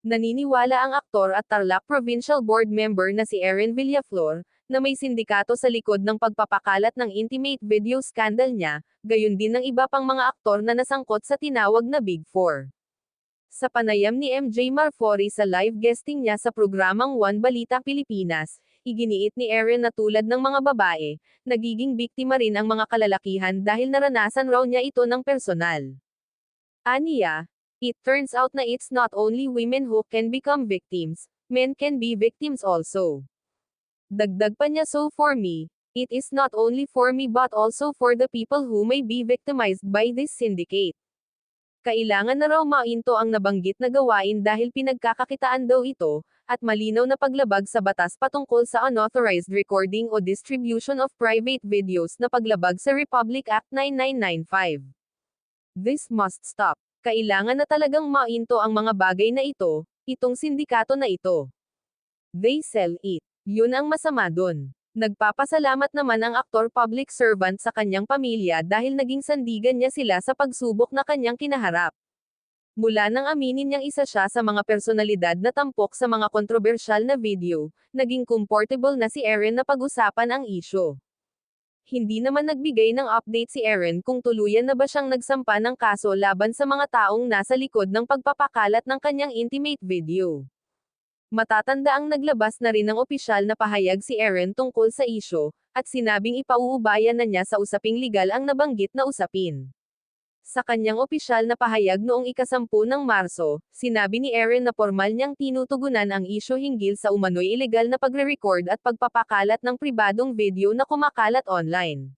Naniniwala ang aktor at Tarlac Provincial Board member na si Erin Villaflor, na may sindikato sa likod ng pagpapakalat ng intimate video scandal niya, gayon din ng iba pang mga aktor na nasangkot sa tinawag na Big Four. Sa panayam ni MJ Marfori sa live guesting niya sa programang One Balita Pilipinas, iginiit ni Erin na tulad ng mga babae, nagiging biktima rin ang mga kalalakihan dahil naranasan raw niya ito ng personal. Aniya, it turns out na it's not only women who can become victims, men can be victims also. Dagdag pa niya, so for me, it is not only for me but also for the people who may be victimized by this syndicate. Kailangan na raw mainto ang nabanggit na gawain dahil pinagkakakitaan daw ito, at malinaw na paglabag sa batas patungkol sa unauthorized recording o distribution of private videos na paglabag sa Republic Act 9995. This must stop. Kailangan na talagang mainto ang mga bagay na ito, itong sindikato na ito. They sell it. Yun ang masama dun. Nagpapasalamat naman ang aktor public servant sa kanyang pamilya dahil naging sandigan niya sila sa pagsubok na kanyang kinaharap. Mula nang aminin niyang isa siya sa mga personalidad na tampok sa mga kontrobersyal na video, naging comfortable na si Erin na pag-usapan ang isyu. Hindi naman nagbigay ng update si Erin kung tuluyan na ba siyang nagsampa ng kaso laban sa mga taong nasa likod ng pagpapakalat ng kanyang intimate video. Matatanda ang naglabas na rin ng opisyal na pahayag si Erin tungkol sa isyu, at sinabing ipauubayan na niya sa usaping legal ang nabanggit na usapin. Sa kanyang opisyal na pahayag noong ika-10 ng Marso, sinabi ni Erin na pormal niyang tinutugunan ang isyu hinggil sa umano'y ilegal na pagre-record at pagpapakalat ng pribadong video na kumakalat online.